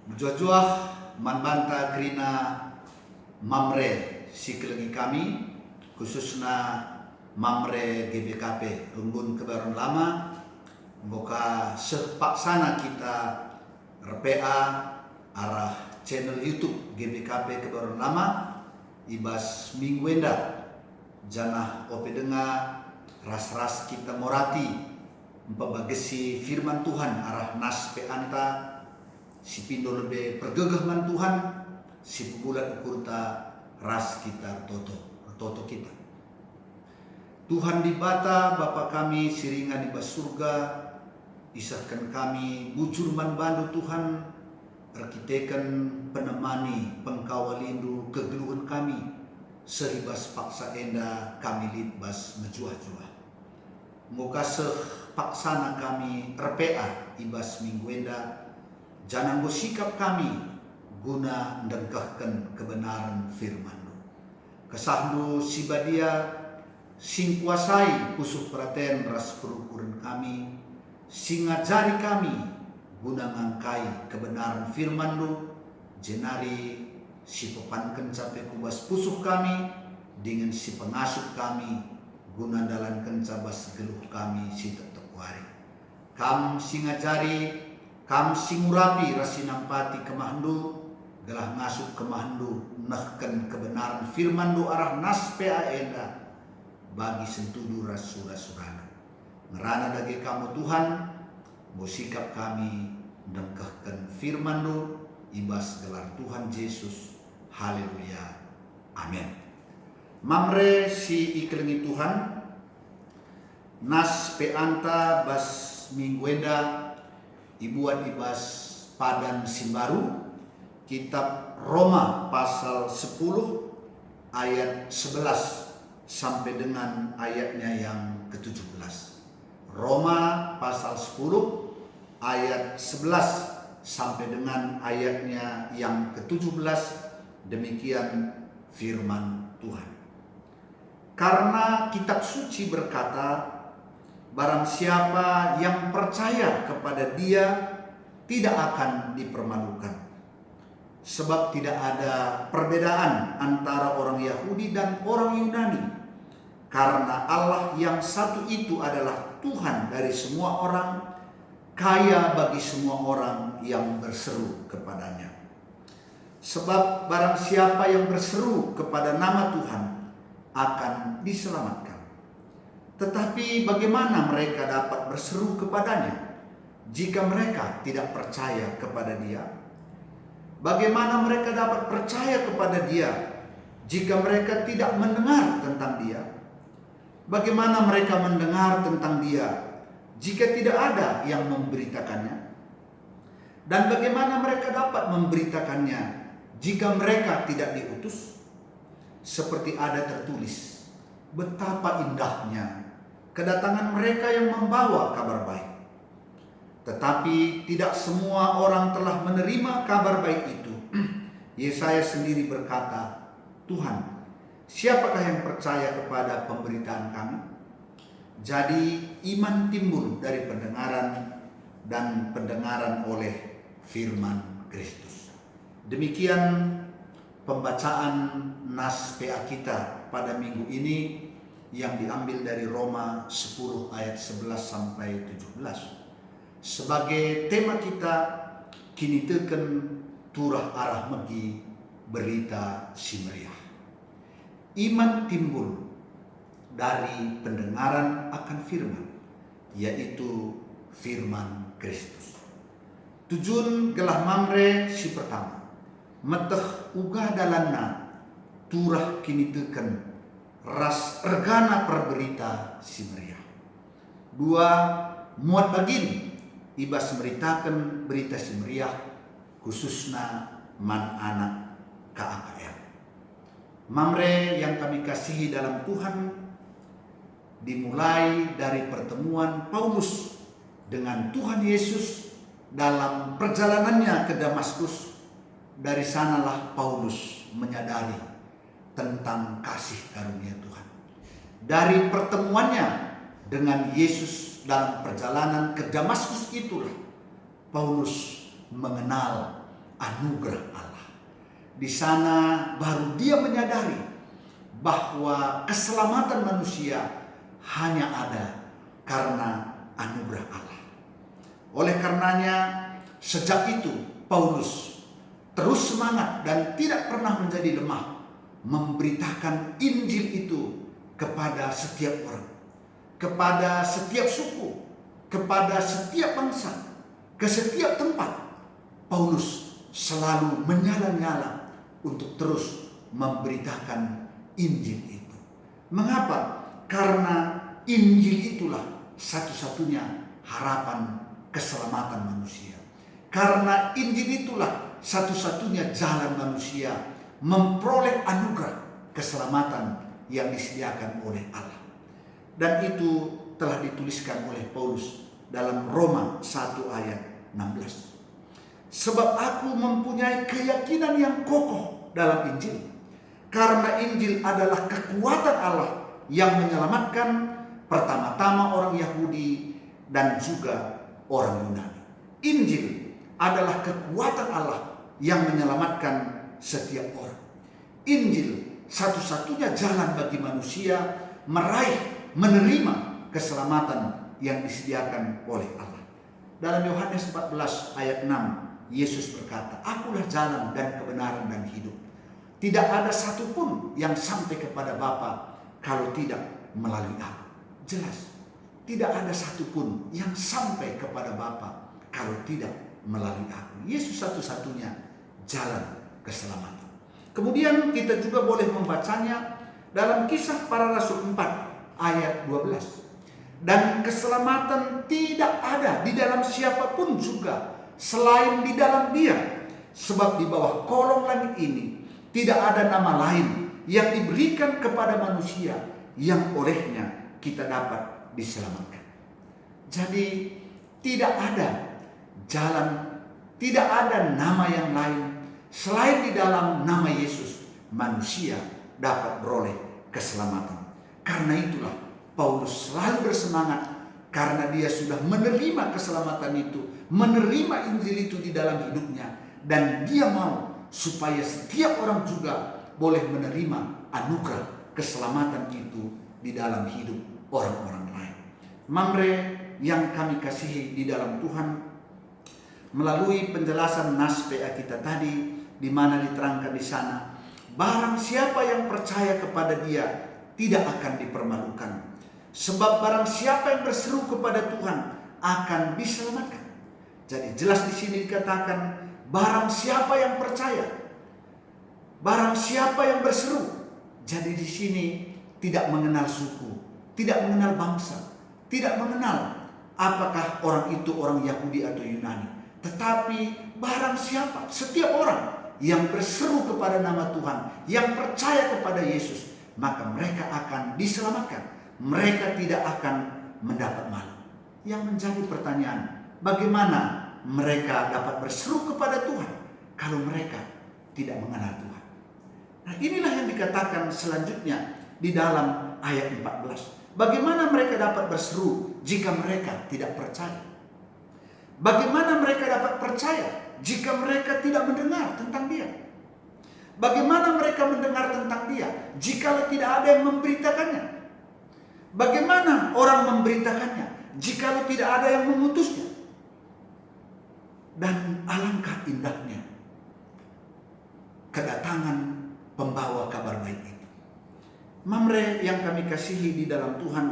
Jua-jua manbanta krina mamre sikelegi kami khususnya mamre GBKP Unggun Kebayoran Lama moga sepaksana kita RPA arah channel YouTube GBKP Kebayoran Lama ibas mingguenda janah ope denga ras-ras kita morati membagesi firman Tuhan arah nas pe anta si pindo lebe pergegahman Tuhan si pegulat ukurta ras kita toto kita. Tuhan di bata Bapa kami siringan di bas surga isahkan kami bujur man bandu Tuhan arkiteken penemani pengkawalindu kegeluhan kami seribas paksa enda kami litbas mejuah-juah. Moga paksana kami RPA ibas minggu enda jangan bersikap kami guna mendengkahkan kebenaran firman-Mu. Kesahmu sibadia sing kuasai pusuh perhatian ras perukuran kami, sing ngajari kami guna ngangkai kebenaran firman-Mu, jenari si pepankan capai kubas pusuh kami dengan si pengasuh kami guna dalan kencabas geluh kami si tetep wari. Kam sing ngajari kam singurapi rasinampati kemahandu gelah ngasuk kemahandu nahkan kebenaran firman-Du arah nas PA enda bagi sentudu rasura-surana ngerana dagi kamu Tuhan bersikap kami dengkahkan firman-Du ibas gelar Tuhan Yesus haleluya amin. Mamre si iklengi Tuhan nas pe anta bas mingguenda ibuat ibas padan simbaru kitab Roma pasal 10 ayat 11 sampai dengan ayatnya yang ke-17. Roma pasal 10 ayat 11 sampai dengan ayatnya yang ke-17, demikian firman Tuhan. Karena kitab suci berkata, barang siapa yang percaya kepada Dia tidak akan dipermalukan. Sebab tidak ada perbedaan antara orang Yahudi dan orang Yunani. Karena Allah yang satu itu adalah Tuhan dari semua orang, kaya bagi semua orang yang berseru kepadanya. Sebab barang siapa yang berseru kepada nama Tuhan akan diselamatkan. Tetapi bagaimana mereka dapat berseru kepadanya jika mereka tidak percaya kepada Dia? Bagaimana mereka dapat percaya kepada Dia jika mereka tidak mendengar tentang Dia? Bagaimana mereka mendengar tentang Dia jika tidak ada yang memberitakannya? Dan bagaimana mereka dapat memberitakannya jika mereka tidak diutus? Seperti ada tertulis, betapa indahnya kedatangan mereka yang membawa kabar baik. Tetapi tidak semua orang telah menerima kabar baik itu. Yesaya sendiri berkata, Tuhan, siapakah yang percaya kepada pemberitaan kami? Jadi iman timbul dari pendengaran dan pendengaran oleh firman Kristus. Demikian pembacaan nas PA kita pada minggu ini yang diambil dari Roma 10 ayat 11 sampai 17. Sebagai tema kita kini teken turah arah megi berita si meriah. Iman timbul dari pendengaran akan firman, yaitu firman Kristus. Tujuan gelah mamre si pertama, meteh ugah dalanna turah kini teken ras ergana perberita si meriah. Dua, muat bagin ibas meritakan berita si meriah khususnya man anak KAKR. Mamre yang kami kasihi dalam Tuhan, dimulai dari pertemuan Paulus dengan Tuhan Yesus dalam perjalanannya ke Damaskus. Dari sanalah Paulus menyadari tentang kasih karunia Tuhan. Dari pertemuannya dengan Yesus dalam perjalanan ke Damaskus itulah Paulus mengenal anugerah Allah. Di sana baru dia menyadari bahwa keselamatan manusia hanya ada karena anugerah Allah. Oleh karenanya, sejak itu Paulus terus semangat dan tidak pernah menjadi lemah memberitakan Injil itu kepada setiap orang, kepada setiap suku, kepada setiap bangsa, ke setiap tempat. Paulus selalu menyala-nyala untuk terus memberitakan Injil itu. Mengapa? Karena Injil itulah satu-satunya harapan keselamatan manusia. Karena Injil itulah satu-satunya jalan manusia memperoleh anugerah keselamatan yang disediakan oleh Allah. Dan itu telah dituliskan oleh Paulus dalam Roma 1 ayat 16. Sebab aku mempunyai keyakinan yang kokoh dalam Injil. Karena Injil adalah kekuatan Allah yang menyelamatkan pertama-tama orang Yahudi dan juga orang Yunani. Injil adalah kekuatan Allah yang menyelamatkan setiap orang. Injil satu-satunya jalan bagi manusia meraih, menerima keselamatan yang disediakan oleh Allah. Dalam Yohanes 14 ayat 6, Yesus berkata, "Akulah jalan dan kebenaran dan hidup. Tidak ada satupun yang sampai kepada Bapa kalau tidak melalui aku." Jelas, tidak ada satupun yang sampai kepada Bapa kalau tidak melalui aku. Yesus satu-satunya jalan keselamatan. Kemudian kita juga boleh membacanya dalam Kisah Para Rasul 4 ayat 12. Dan keselamatan tidak ada di dalam siapapun juga selain di dalam Dia, sebab di bawah kolong langit ini tidak ada nama lain yang diberikan kepada manusia yang olehnya kita dapat diselamatkan. Jadi tidak ada jalan, tidak ada nama yang lain selain di dalam nama Yesus manusia dapat beroleh keselamatan. Karena itulah Paulus selalu bersemangat, karena dia sudah menerima keselamatan itu, menerima Injil itu di dalam hidupnya, dan dia mau supaya setiap orang juga boleh menerima anugerah keselamatan itu di dalam hidup orang-orang lain. Mamre yang kami kasihi di dalam Tuhan, melalui penjelasan nas PA kita tadi, di mana diterangkan di sana, barang siapa yang percaya kepada Dia tidak akan dipermalukan. Sebab barang siapa yang berseru kepada Tuhan akan diselamatkan. Jadi jelas di sini dikatakan barang siapa yang percaya, barang siapa yang berseru. Jadi di sini tidak mengenal suku, tidak mengenal bangsa, tidak mengenal apakah orang itu orang Yahudi atau Yunani. Tetapi barang siapa, setiap orang yang berseru kepada nama Tuhan, yang percaya kepada Yesus, maka mereka akan diselamatkan. Mereka tidak akan mendapat malu. Yang menjadi pertanyaan, bagaimana mereka dapat berseru kepada Tuhan kalau mereka tidak mengenal Tuhan? Nah, inilah yang dikatakan selanjutnya di dalam ayat 14. Bagaimana mereka dapat berseru jika mereka tidak percaya? Bagaimana mereka dapat percaya jika mereka tidak mendengar tentang Dia? Bagaimana mereka mendengar tentang Dia jika tidak ada yang memberitakannya? Bagaimana orang memberitakannya jika tidak ada yang mengutusnya? Dan alangkah indahnya kedatangan pembawa kabar baik itu. Mamre yang kami kasihi di dalam Tuhan,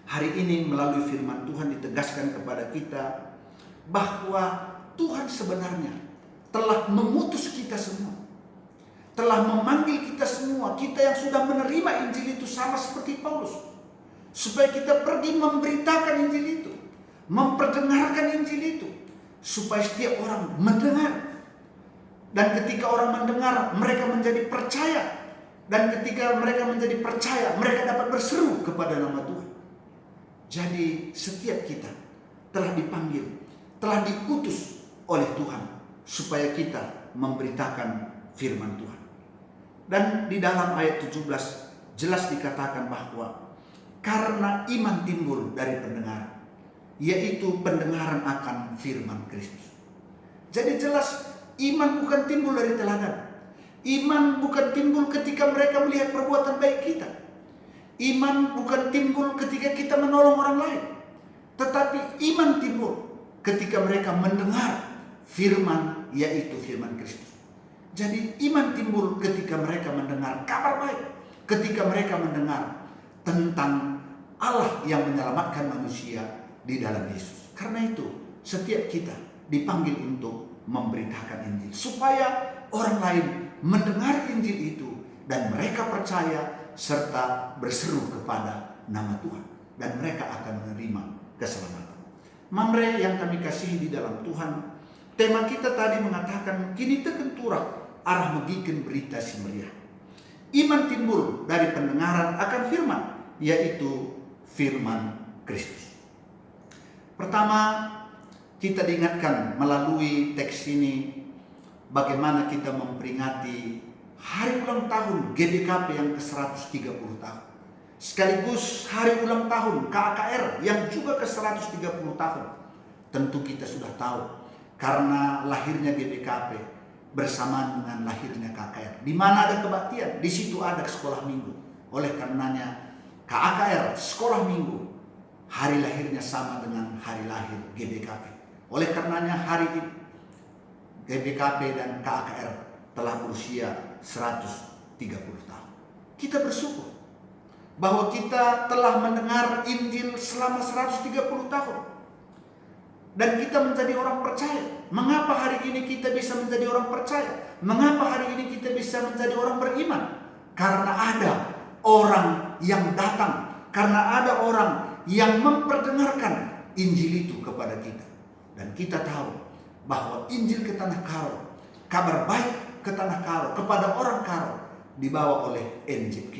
hari ini melalui firman Tuhan ditegaskan kepada kita bahwa Tuhan sebenarnya telah mengutus kita semua, telah memanggil kita semua, kita yang sudah menerima Injil itu sama seperti Paulus, supaya kita pergi memberitakan Injil itu, memperdengarkan Injil itu, supaya setiap orang mendengar. Dan ketika orang mendengar, mereka menjadi percaya. Dan ketika mereka menjadi percaya, mereka dapat berseru kepada nama Tuhan. Jadi setiap kita telah dipanggil, telah diutus oleh Tuhan, supaya kita memberitakan firman Tuhan. Dan di dalam ayat 17 jelas dikatakan bahwa karena iman timbul dari pendengaran, yaitu pendengaran akan firman Kristus. Jadi jelas iman bukan timbul dari teladan. Iman bukan timbul ketika mereka melihat perbuatan baik kita. Iman bukan timbul ketika kita menolong orang lain. Tetapi iman timbul ketika mereka mendengar firman, yaitu firman Kristus. Jadi iman timbul ketika mereka mendengar kabar baik. Ketika mereka mendengar tentang Allah yang menyelamatkan manusia di dalam Yesus. Karena itu setiap kita dipanggil untuk memberitakan Injil, supaya orang lain mendengar Injil itu dan mereka percaya serta berseru kepada nama Tuhan, dan mereka akan menerima keselamatan. Mamre yang kami kasihi di dalam Tuhan, tema kita tadi mengatakan kini teken turak arah megiken berita si meriah. Iman timbul dari pendengaran akan firman, yaitu firman Kristus. Pertama, kita diingatkan melalui teks ini bagaimana kita memperingati hari ulang tahun GBKP yang ke-130 tahun. Sekaligus hari ulang tahun KKR yang juga ke-130 tahun. Tentu kita sudah tahu karena lahirnya GBKP bersamaan dengan lahirnya KKR. Di mana ada kebaktian, di situ ada sekolah minggu. Oleh karenanya KKR sekolah minggu hari lahirnya sama dengan hari lahir GBKP. Oleh karenanya hari ini GBKP dan KKR telah berusia 130 tahun. Kita bersyukur bahwa kita telah mendengar Injil selama 130 tahun. Dan kita menjadi orang percaya. Mengapa hari ini kita bisa menjadi orang percaya? Mengapa hari ini kita bisa menjadi orang beriman? Karena ada orang yang datang. Karena ada orang yang memperdengarkan Injil itu kepada kita. Dan kita tahu bahwa Injil ke tanah Karo, kabar baik ke tanah Karo, kepada orang Karo, dibawa oleh NJK.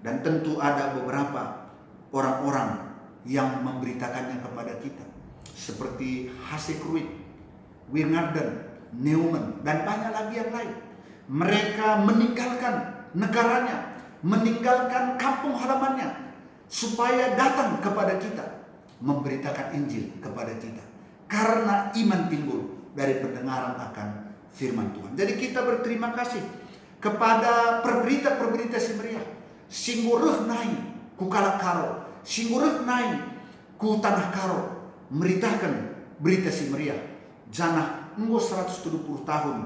Dan tentu ada beberapa orang-orang yang memberitakannya kepada kita. Seperti Hase Kruit, Wingarden, Neumann, dan banyak lagi yang lain. Mereka meninggalkan negaranya, meninggalkan kampung halamannya, supaya datang kepada kita, memberitakan Injil kepada kita. Karena iman timbul dari pendengaran akan firman Tuhan. Jadi kita berterima kasih kepada perberita-perberita si meriah. Singgureuh nai ku kalak Karo, singgureuh nai ku tanah Karo, meritakan berita si meriah. Janah enggo 170 tahun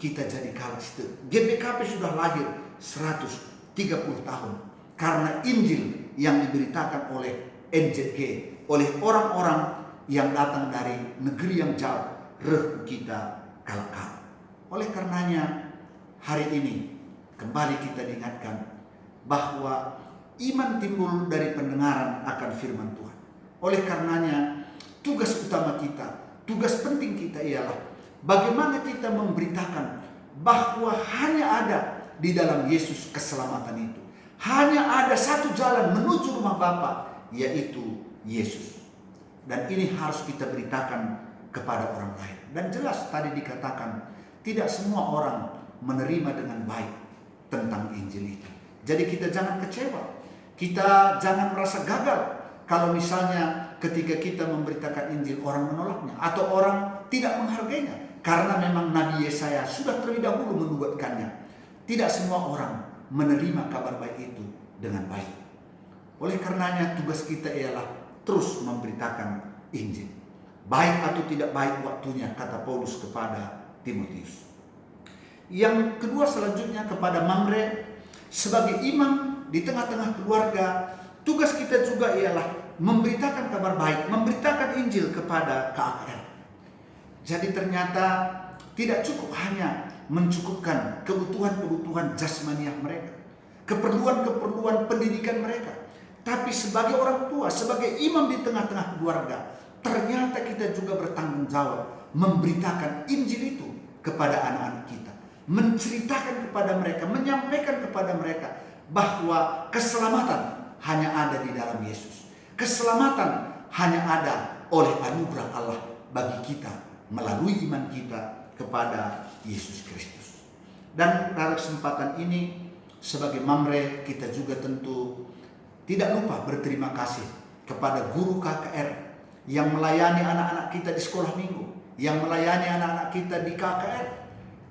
kita jadi kalak situ. GBKP sudah lahir 130 tahun karena Injil yang diberitakan oleh NJG, oleh orang-orang yang datang dari negeri yang jauh, reh kita kalak. Oleh karenanya hari ini kembali kita diingatkan bahwa iman timbul dari pendengaran akan firman Tuhan. Oleh karenanya tugas utama kita, tugas penting kita ialah bagaimana kita memberitakan bahwa hanya ada di dalam Yesus keselamatan itu. Hanya ada satu jalan menuju rumah Bapa, yaitu Yesus. Dan ini harus kita beritakan kepada orang lain. Dan jelas tadi dikatakan tidak semua orang menerima dengan baik tentang Injil itu. Jadi kita jangan kecewa. Kita jangan merasa gagal kalau misalnya ketika kita memberitakan Injil orang menolaknya atau orang tidak menghargainya. Karena memang Nabi Yesaya sudah terlebih dahulu menubuatkannya. Tidak semua orang menerima kabar baik itu dengan baik. Oleh karenanya tugas kita ialah terus memberitakan Injil. Baik atau tidak baik waktunya, kata Paulus kepada Timotius. Yang kedua selanjutnya kepada Mamre, sebagai imam di tengah-tengah keluarga, tugas kita juga ialah memberitakan kabar baik, memberitakan Injil kepada KKR. Jadi ternyata tidak cukup hanya mencukupkan kebutuhan-kebutuhan jasmaniah mereka, keperluan-keperluan pendidikan mereka. Tapi sebagai orang tua, sebagai imam di tengah-tengah keluarga, ternyata kita juga bertanggung jawab memberitakan Injil itu kepada anak-anak kita. Menceritakan kepada mereka, menyampaikan kepada mereka bahwa keselamatan hanya ada di dalam Yesus. Keselamatan hanya ada oleh anugerah Allah bagi kita melalui iman kita kepada Yesus Kristus. Dan dalam kesempatan ini sebagai Mamre kita juga tentu tidak lupa berterima kasih kepada guru KKR yang melayani anak-anak kita di sekolah minggu, yang melayani anak-anak kita di KKR.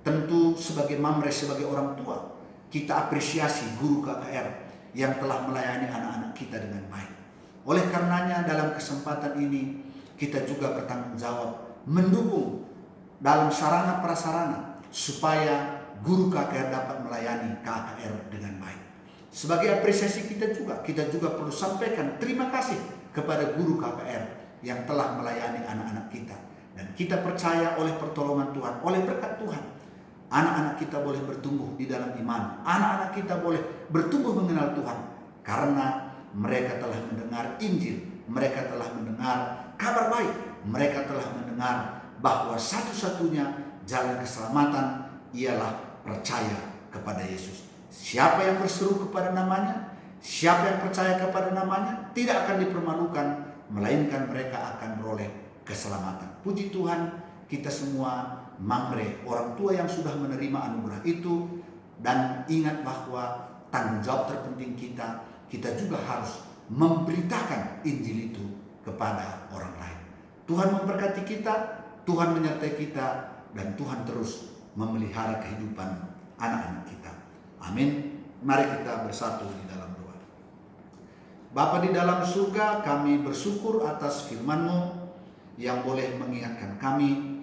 Tentu sebagai mamre, sebagai orang tua, kita apresiasi guru KKR yang telah melayani anak-anak kita dengan baik. Oleh karenanya dalam kesempatan ini kita juga bertanggung jawab mendukung dalam sarana prasarana supaya guru KKR dapat melayani KKR dengan baik. Sebagai apresiasi kita juga perlu sampaikan terima kasih kepada guru KKR yang telah melayani anak-anak kita. Dan kita percaya oleh pertolongan Tuhan, oleh berkat Tuhan, anak-anak kita boleh bertumbuh di dalam iman. Anak-anak kita boleh bertumbuh mengenal Tuhan karena mereka telah mendengar Injil, mereka telah mendengar kabar baik, mereka telah mendengar bahwa satu-satunya jalan keselamatan ialah percaya kepada Yesus. Siapa yang berseru kepada namanya, siapa yang percaya kepada namanya, tidak akan dipermalukan, melainkan mereka akan beroleh keselamatan. Puji Tuhan, kita semua mamre, orang tua yang sudah menerima anugerah itu, dan ingat bahwa tanggung jawab terpenting kita juga harus memberitakan Injil itu kepada orang lain. Tuhan memberkati kita, Tuhan menyertai kita, dan Tuhan terus memelihara kehidupan anak-anak kita. Amin. Mari kita bersatu di dalam doa. Bapa di dalam surga, kami bersyukur atas firman-Mu yang boleh mengingatkan kami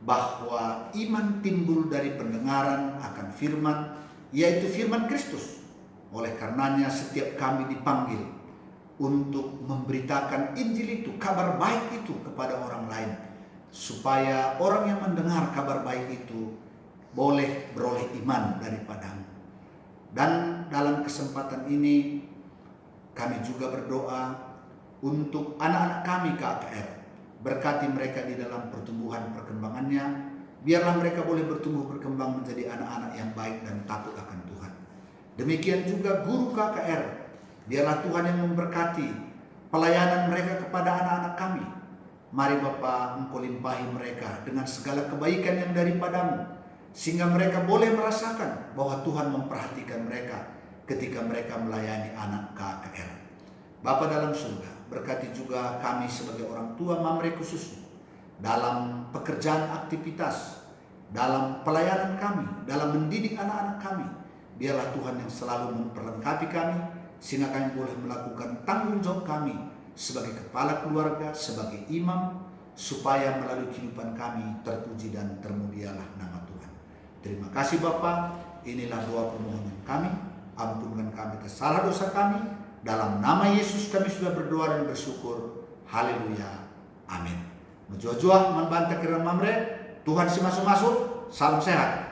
bahwa iman timbul dari pendengaran akan firman, yaitu firman Kristus. Oleh karenanya setiap kami dipanggil untuk memberitakan Injil itu, kabar baik itu kepada orang lain, supaya orang yang mendengar kabar baik itu boleh beroleh iman daripada-Mu. Dan dalam kesempatan ini kami juga berdoa untuk anak-anak kami KKR. Berkati mereka di dalam pertumbuhan perkembangannya. Biarlah mereka boleh bertumbuh berkembang menjadi anak-anak yang baik dan takut akan Tuhan. Demikian juga guru KKR. Biarlah Tuhan yang memberkati pelayanan mereka kepada anak-anak kami. Mari Bapa, Engkau limpahi mereka dengan segala kebaikan yang daripada-Mu, sehingga mereka boleh merasakan bahwa Tuhan memperhatikan mereka ketika mereka melayani anak KKR. Bapa dalam surga, berkati juga kami sebagai orang tua mamre khususnya dalam pekerjaan aktivitas, dalam pelayanan kami, dalam mendidik anak-anak kami. Biarlah Tuhan yang selalu memperlengkapi kami, sehingga kami boleh melakukan tanggung jawab kami sebagai kepala keluarga, sebagai imam, supaya melalui kehidupan kami terpuji dan termulialah nama Tuhan. Terima kasih Bapa, inilah doa permohonan kami. Ampunkan kami kesalahan dosa kami. Dalam nama Yesus kami sudah berdoa dan bersyukur. Haleluya. Amin. Menjua-jua membantah kiraan mamre. Tuhan si masuk-masuk. Salam sehat.